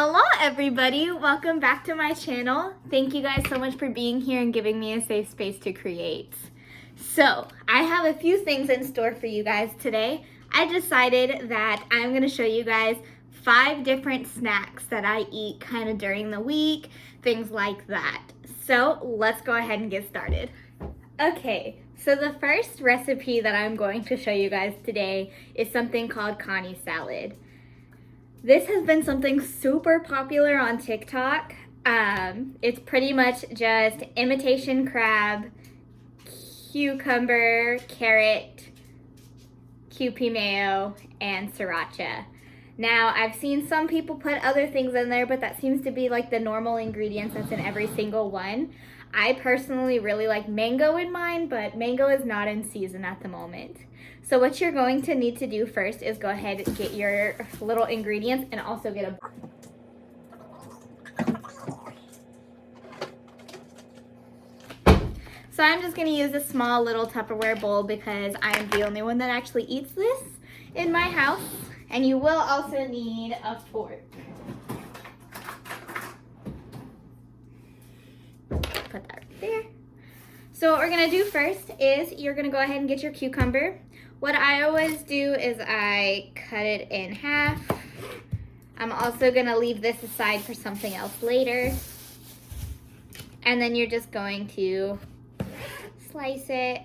Hello everybody, welcome back to my channel. Thank you guys so much for being here and giving me a safe space to create. So, I have a few things in store for you guys today. I decided that I'm going to show you guys 5 different snacks that I eat kind of during the week, things like that. So, let's go ahead and get started. Okay, so the first recipe that I'm going to show you guys today is something called Connie salad. This has been something super popular on TikTok. It's pretty much just imitation crab, cucumber, carrot, Kewpie mayo, and sriracha. Now, I've seen some people put other things in there, but that seems to be like the normal ingredients that's in every single one. I personally really like mango in mine, but mango is not in season at the moment. So what you're going to need to do first is go ahead and get your little ingredients and also get a So I'm just going to use a small little Tupperware bowl because I am the only one that actually eats this in my house. And you will also need a fork. Put that right there. So what we're going to do first is you're going to go ahead and get your cucumber. What I always do is I cut it in half. I'm also going to leave this aside for something else later. And then you're just going to slice it.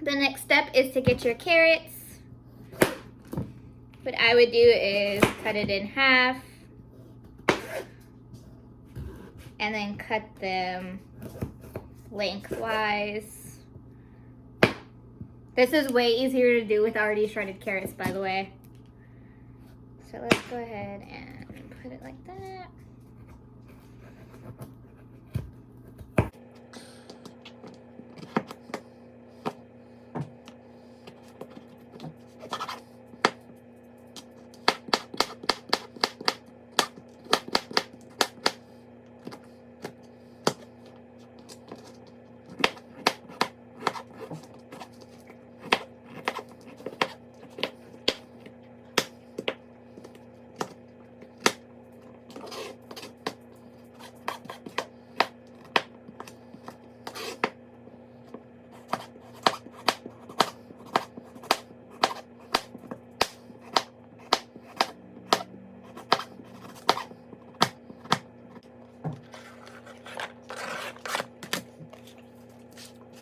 The next step is to get your carrots. What I would do is cut it in half and then cut them lengthwise. This is way easier to do with already shredded carrots, by the way. So let's go ahead and put it like that.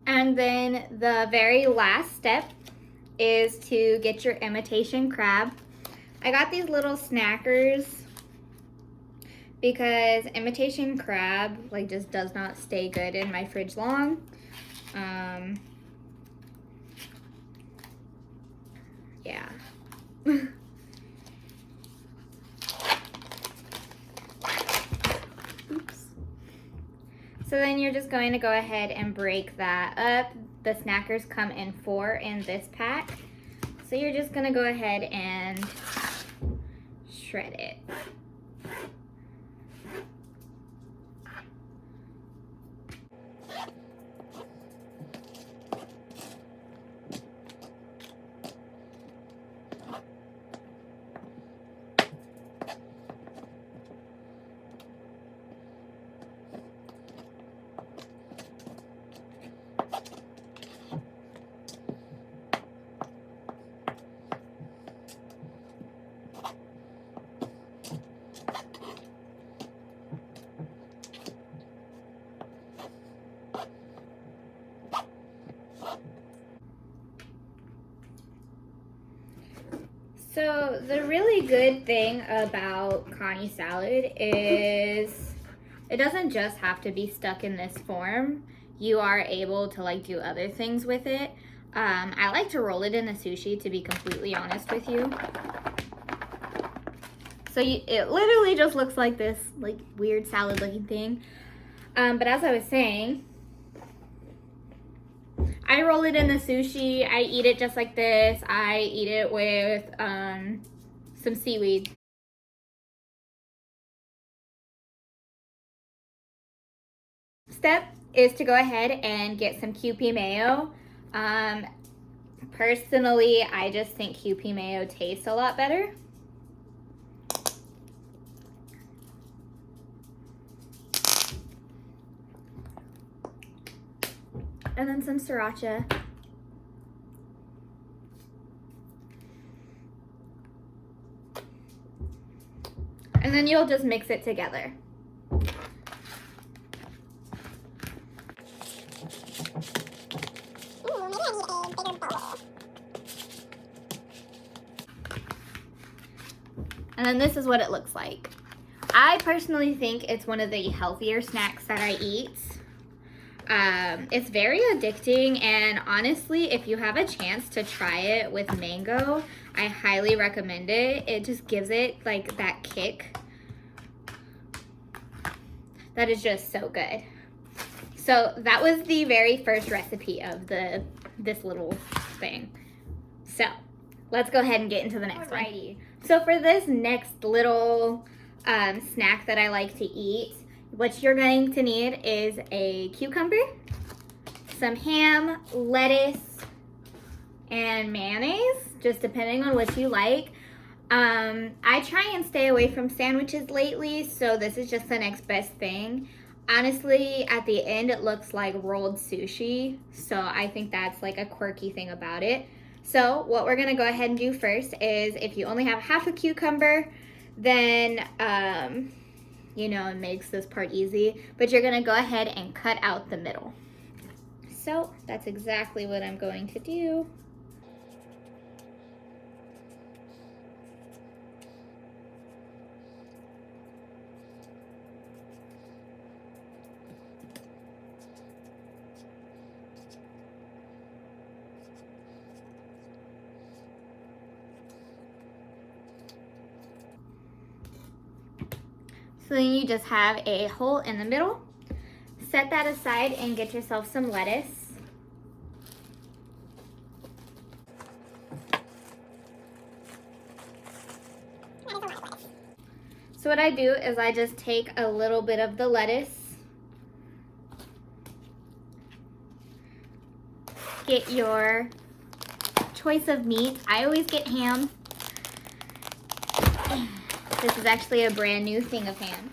And then the very last step is to get your imitation crab. I got these little snackers because imitation crab like just does not stay good in my fridge long. Yeah. Oops. So then you're just going to go ahead and break that up. The snackers come in 4 in this pack. So you're just gonna go ahead and shred it. So the really good thing about Connie salad is it doesn't just have to be stuck in this form. You are able to like do other things with it. I like to roll it in a sushi, to be completely honest with you. So it literally just looks like this like weird salad looking thing. But as I was saying, I roll it in the sushi. I eat it just like this. I eat it with some seaweed. Step is to go ahead and get some Kewpie mayo. Personally, I just think Kewpie mayo tastes a lot better. And then some sriracha. And then you'll just mix it together. And then this is what it looks like. I personally think it's one of the healthier snacks that I eat. It's very addicting, and honestly, if you have a chance to try it with mango, I highly recommend it. It just gives it like that kick that is just so good. So that was the very first recipe of this little thing. So let's go ahead and get into the next one. So for this next little snack that I like to eat, what you're going to need is a cucumber, some ham, lettuce, and mayonnaise, just depending on what you like. I try and stay away from sandwiches lately, so this is just the next best thing. Honestly, at the end, it looks like rolled sushi, so I think that's like a quirky thing about it. So what we're gonna go ahead and do first is, if you only have half a cucumber, then, you know, it makes this part easy, but you're gonna go ahead and cut out the middle. So that's exactly what I'm going to do. So then you just have a hole in the middle. Set that aside and get yourself some lettuce. So what I do is I just take a little bit of the lettuce, get your choice of meat. I always get ham. This is actually a brand new thing of ham.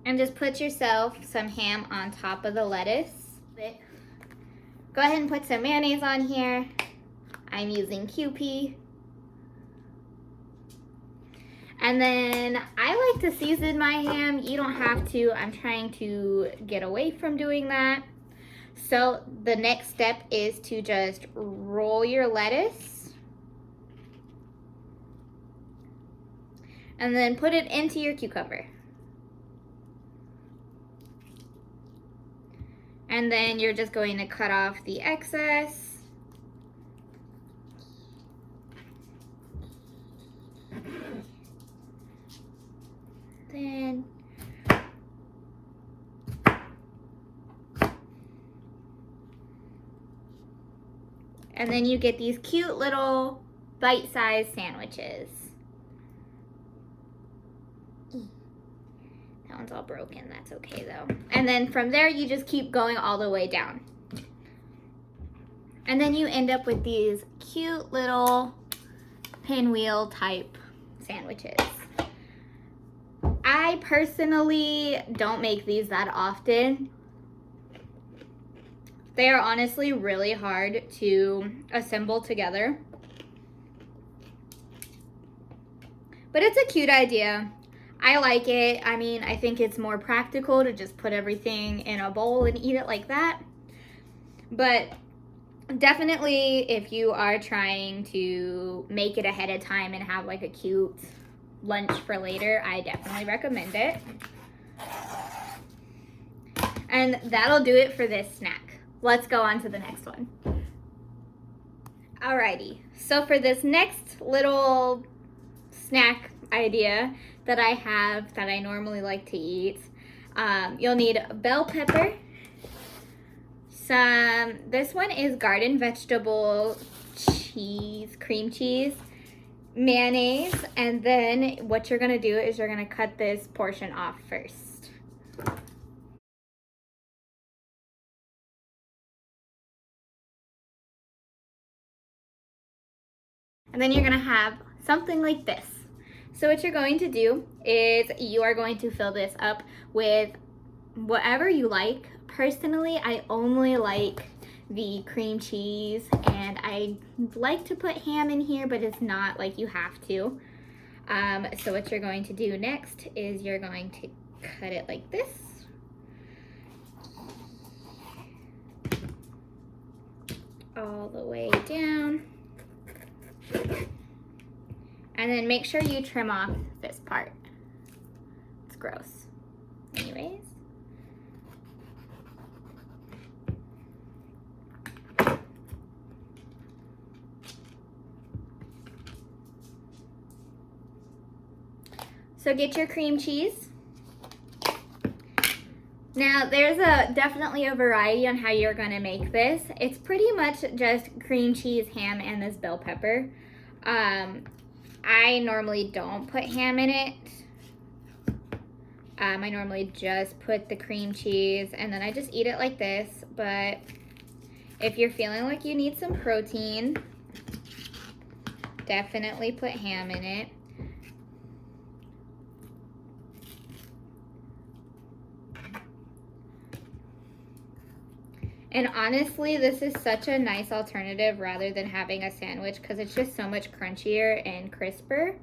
And just put yourself some ham on top of the lettuce. Go ahead and put some mayonnaise on here. I'm using Kewpie. And then I like to season my ham. You don't have to. I'm trying to get away from doing that. So the next step is to just roll your lettuce. And then put it into your cucumber. And then you're just going to cut off the excess. Then and then you get these cute little bite-sized sandwiches. That one's all broken, that's okay though. And then from there, you just keep going all the way down. And then you end up with these cute little pinwheel type sandwiches. I personally don't make these that often. They are honestly really hard to assemble together. But it's a cute idea. I like it. I mean, I think it's more practical to just put everything in a bowl and eat it like that. But Definitely, if you are trying to make it ahead of time and have like a cute lunch for later, I definitely recommend it. And that'll do it for this snack. Let's go on to the next one. Alrighty, so for this next little snack idea that I have that I normally like to eat, you'll need bell pepper, this one is garden vegetable cheese, cream cheese, mayonnaise, and then what you're gonna do is you're gonna cut this portion off first. And then you're gonna have something like this. So what you're going to do is you are going to fill this up with whatever you like. Personally, I only like the cream cheese, and I like to put ham in here, but it's not like you have to. So what you're going to do next is you're going to cut it like this. All the way down. And then make sure you trim off this part. It's gross. Anyways. So get your cream cheese. Now there's definitely a variety on how you're gonna make this. It's pretty much just cream cheese, ham, and this bell pepper. I normally don't put ham in it. I normally just put the cream cheese and then I just eat it like this. But if you're feeling like you need some protein, definitely put ham in it. And honestly, this is such a nice alternative rather than having a sandwich because it's just so much crunchier and crisper.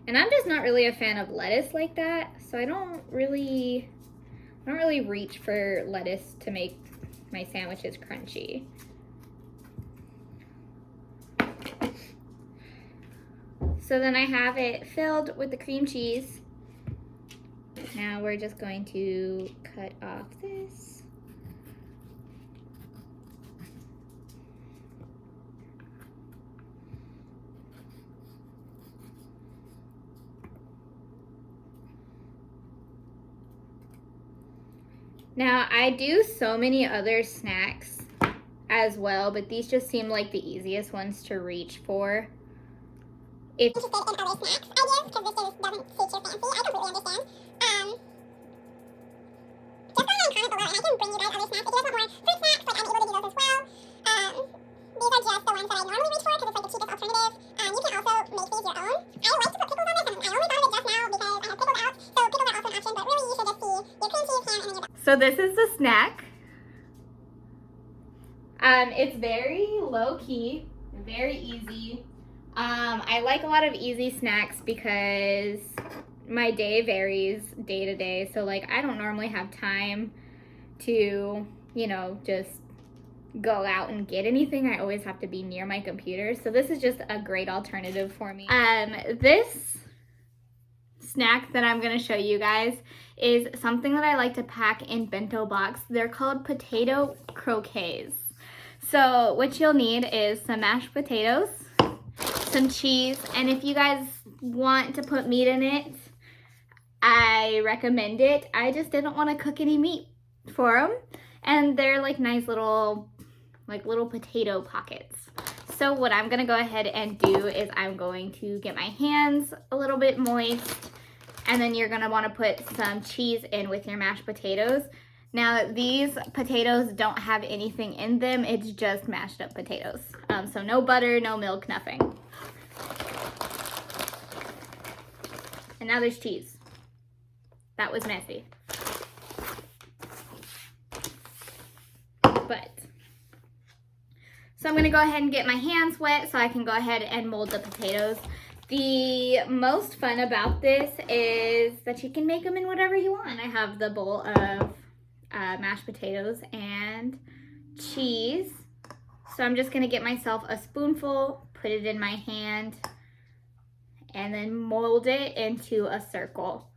And I'm just not really a fan of lettuce like that, so I don't really reach for lettuce to make my sandwiches crunchy. So then I have it filled with the cream cheese. Now we're just going to cut off this. Now I do so many other snacks as well, but these just seem like the easiest ones to reach for. If you're interested in other snacks ideas, because this just doesn't suit your fancy, I completely understand. Just go ahead and comment below and I can bring you guys other snacks. If you guys want more fruit snacks, like I'm able to do those as well. These are just the ones that I normally reach for because it's like the cheapest alternative. You can also make these your own. I like to put pickles on this, and I only thought of it just now because I have pickles out. So pickles are also an option, but really you should just see your cream cheese, ham, and then your... So this is the snack. It's very low key, very easy. I like a lot of easy snacks because my day varies day to day. So like I don't normally have time to, you know, just go out and get anything. I always have to be near my computer. So this is just a great alternative for me. This snack that I'm gonna show you guys is something that I like to pack in bento box. They're called potato croquets. So what you'll need is some mashed potatoes, some cheese, and if you guys want to put meat in it, I recommend it. I just didn't want to cook any meat for them, and they're like nice little potato pockets. So what I'm gonna go ahead and do is I'm going to get my hands a little bit moist, and then you're gonna want to put some cheese in with your mashed potatoes. Now these potatoes don't have anything in them, it's just mashed up potatoes. So no butter, no milk, nothing. And now there's cheese. That was messy. But, so I'm gonna go ahead and get my hands wet so I can go ahead and mold the potatoes. The most fun about this is that you can make them in whatever you want. I have the bowl of mashed potatoes and cheese. So I'm just gonna get myself a spoonful, put it in my hand, and then mold it into a circle.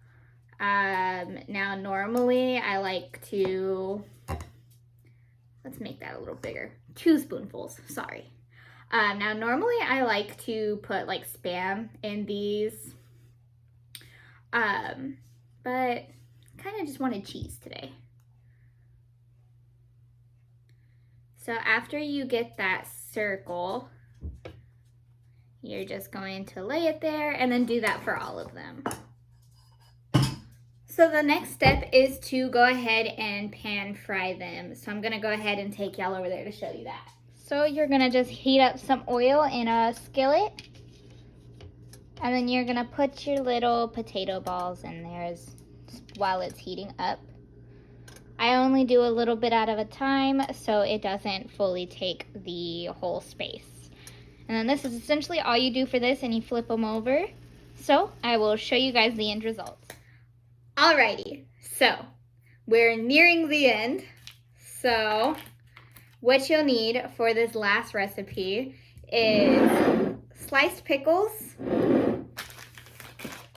Now normally I like to, let's make that a little bigger, 2 spoonfuls, sorry. Now normally I like to put like Spam in these, but kind of just wanted cheese today. So after you get that circle, you're just going to lay it there and then do that for all of them. So the next step is to go ahead and pan fry them. So I'm gonna go ahead and take y'all over there to show you that. So you're gonna just heat up some oil in a skillet, and then you're gonna put your little potato balls in there while it's heating up. I only do a little bit at a time so it doesn't fully take the whole space. And then this is essentially all you do for this, and you flip them over. So I will show you guys the end results. Alrighty, so we're nearing the end. So what you'll need for this last recipe is sliced pickles,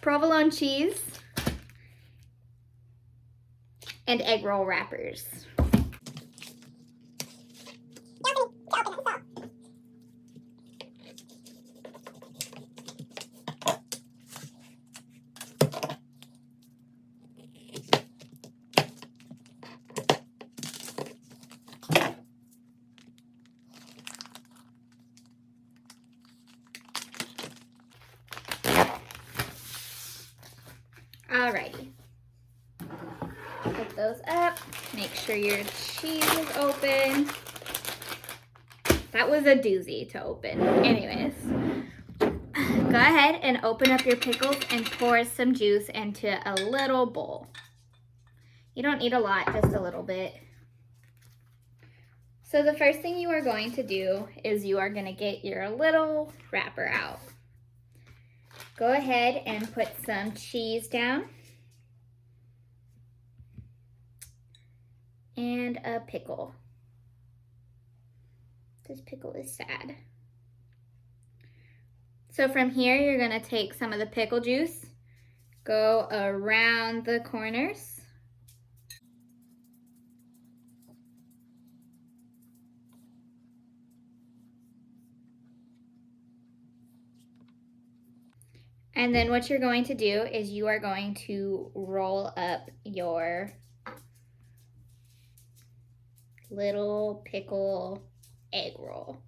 provolone cheese, and egg roll wrappers. Alrighty. Put those up. Make sure your cheese is open. That was a doozy to open. Anyways, go ahead and open up your pickles and pour some juice into a little bowl. You don't need a lot, just a little bit. So the first thing you are going to do is you are going to get your little wrapper out. Go ahead and put some cheese down and a pickle. This pickle is sad. So from here, you're gonna take some of the pickle juice, go around the corners, and then what you're going to do is you are going to roll up your little pickle egg roll.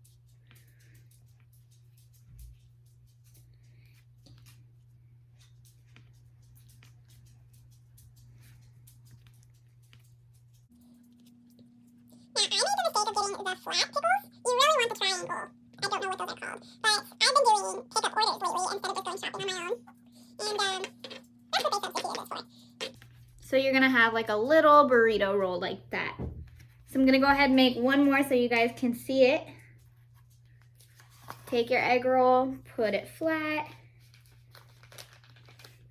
Now, I made the mistake of getting the flat pickles. You really want the triangle. I don't know what those are called. But I've been doing pickup orders lately instead of just going shopping on my own. And that's what they substituted this for. So you're gonna have like a little burrito roll like that. So I'm gonna go ahead and make one more so you guys can see it. Take your egg roll, put it flat,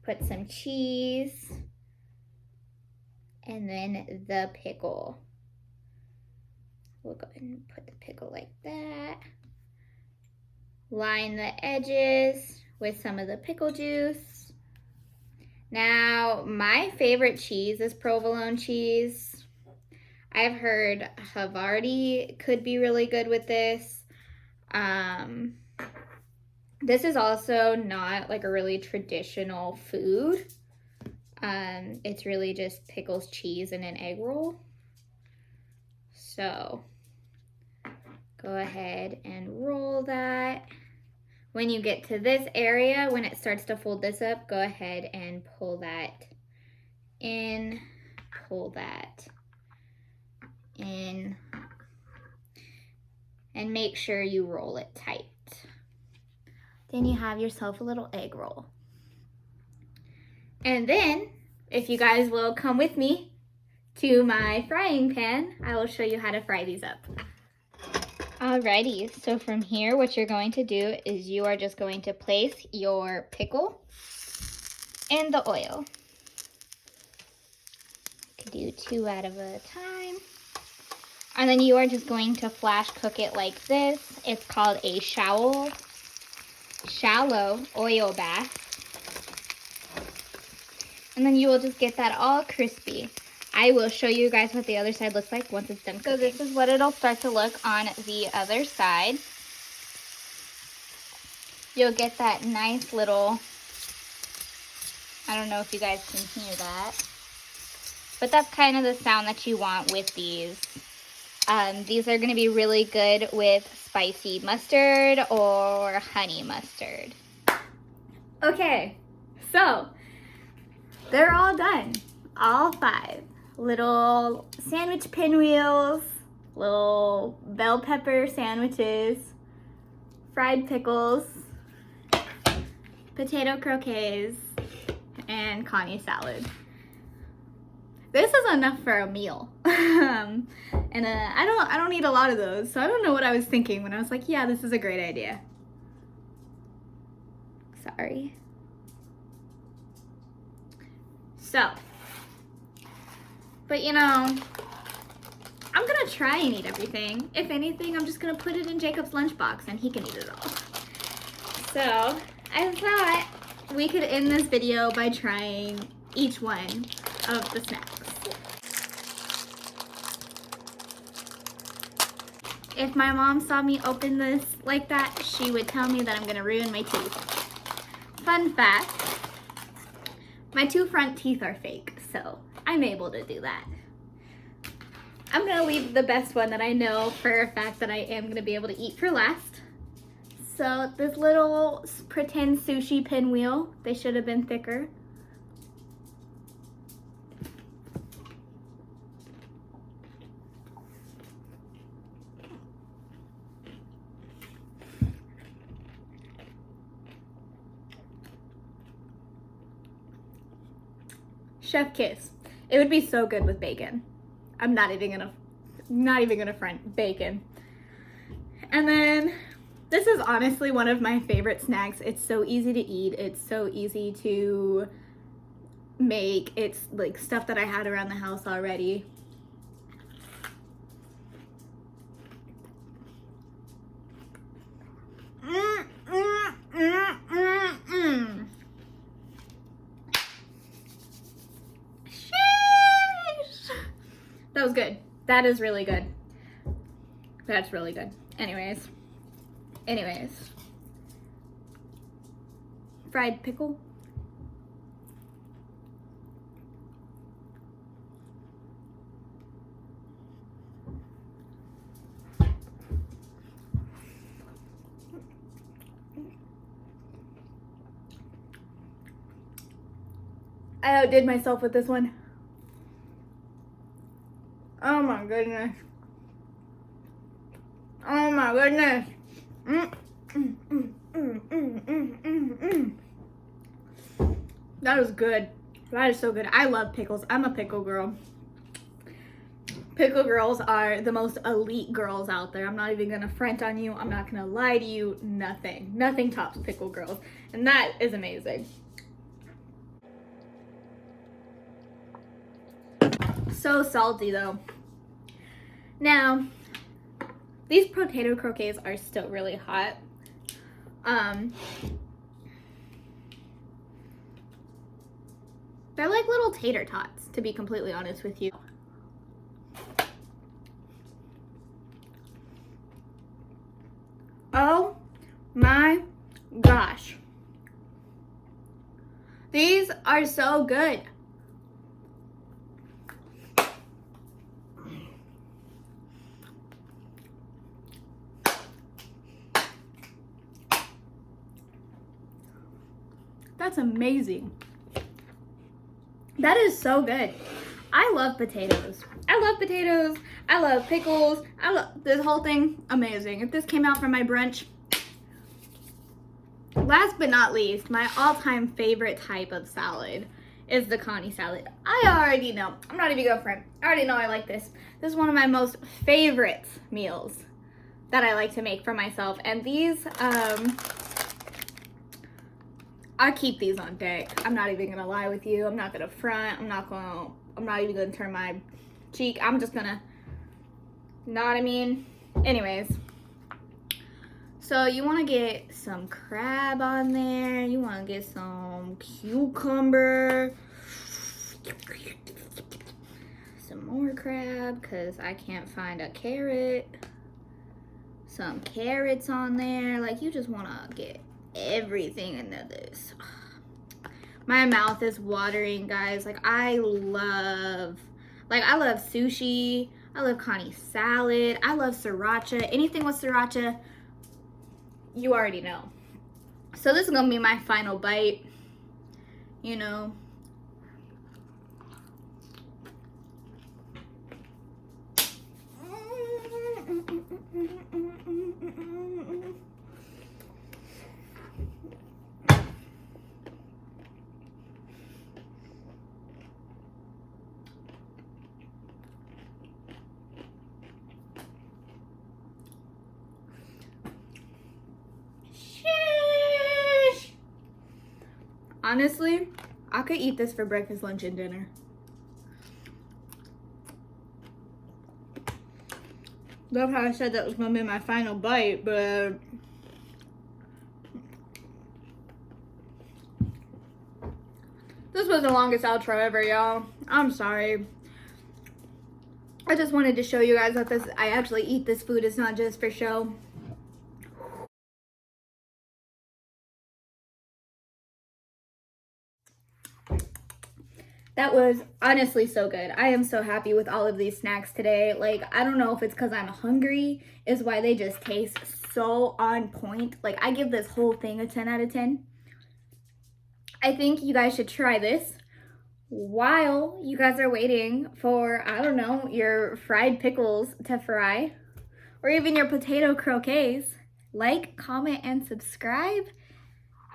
put some cheese, and then the pickle. We'll go ahead and put the pickle like that. Line the edges with some of the pickle juice. Now, my favorite cheese is provolone cheese. I've heard Havarti could be really good with this. This is also not like a really traditional food. It's really just pickles, cheese, and an egg roll. So go ahead and roll that. When you get to this area, when it starts to fold this up, go ahead and pull that in, pull that in, and make sure you roll it tight. Then you have yourself a little egg roll. And then, if you guys will come with me to my frying pan, I will show you how to fry these up. Alrighty, so from here, what you're going to do is you are just going to place your pickle in the oil. do 2 at a time. And then you are just going to flash cook it like this. It's called a shallow oil bath. And then you will just get that all crispy. I will show you guys what the other side looks like once it's done cooking. So this is what it'll start to look on the other side. You'll get that nice little, I don't know if you guys can hear that, but that's kind of the sound that you want with these. These are going to be really good with spicy mustard or honey mustard. Okay, so they're all done, all 5. Little sandwich pinwheels, little bell pepper sandwiches, fried pickles, potato croquets, and Connie salad. This is enough for a meal. And I don't eat a lot of those, so I don't know what I was thinking when I was like, yeah, this is a great idea. Sorry. So, but you know, I'm gonna try and eat everything. If anything, I'm just gonna put it in Jacob's lunchbox and he can eat it all. So, I thought we could end this video by trying each one of the snacks. If my mom saw me open this like that, she would tell me that I'm gonna ruin my teeth. Fun fact, my 2 front teeth are fake, so I'm able to do that. I'm gonna leave the best one that I know for a fact that I am gonna be able to eat for last. So this little pretend sushi pinwheel, they should have been thicker. Chef kiss. It would be so good with bacon. I'm not even gonna front bacon. And then this is honestly one of my favorite snacks. It's so easy to eat. It's so easy to make. It's like stuff that I had around the house already. That was good. That is really good. That's really good. Anyways. Fried pickle. I outdid myself with this one. Oh my goodness. Oh my goodness. That is good. That is so good. I love pickles. I'm a pickle girl. Pickle girls are the most elite girls out there. I'm not even gonna front on you. I'm not gonna lie to you. Nothing. Nothing tops pickle girls. And that is amazing. So salty though. Now, these potato croquets are still really hot. They're like little tater tots, to be completely honest with you. Oh my gosh. These are so good. That's amazing. That is so good. I love potatoes. I love potatoes. I love pickles. I love this whole thing. Amazing. If this came out for my brunch. Last but not least, my all-time favorite type of salad is the Connie salad. I already know. I'm not even going to front. I already know I like this. This is one of my most favorite meals that I like to make for myself. And these, I keep these on deck. I'm not even gonna lie with you. I'm not gonna front. I'm not gonna I'm not even gonna turn my cheek. I'm just gonna, know what I mean? Anyways. So you want to get some crab on there. You want to get some cucumber. Some more crab because I can't find a carrot. Some carrots on there. Like, you just want to get everything into this. My mouth is watering, guys. Like, I love sushi. I love Connie salad. I love sriracha. Anything with sriracha, you already know. So this is gonna be my final bite, you know. Honestly, I could eat this for breakfast, lunch, and dinner. Love how I said that was gonna be my final bite, but this was the longest outro ever, y'all. I'm sorry. I just wanted to show you guys that I actually eat this food. It's not just for show. That was honestly so good. I am so happy with all of these snacks today. Like, I don't know if it's because I'm hungry is why they just taste so on point. Like, I give this whole thing a 10 out of 10. I think you guys should try this while you guys are waiting for, I don't know, your fried pickles to fry or even your potato croquets. Like, comment, and subscribe.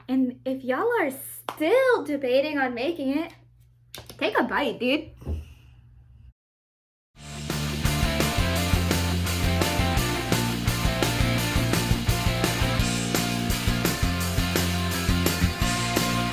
And if y'all are still debating on making it, take a bite, dude.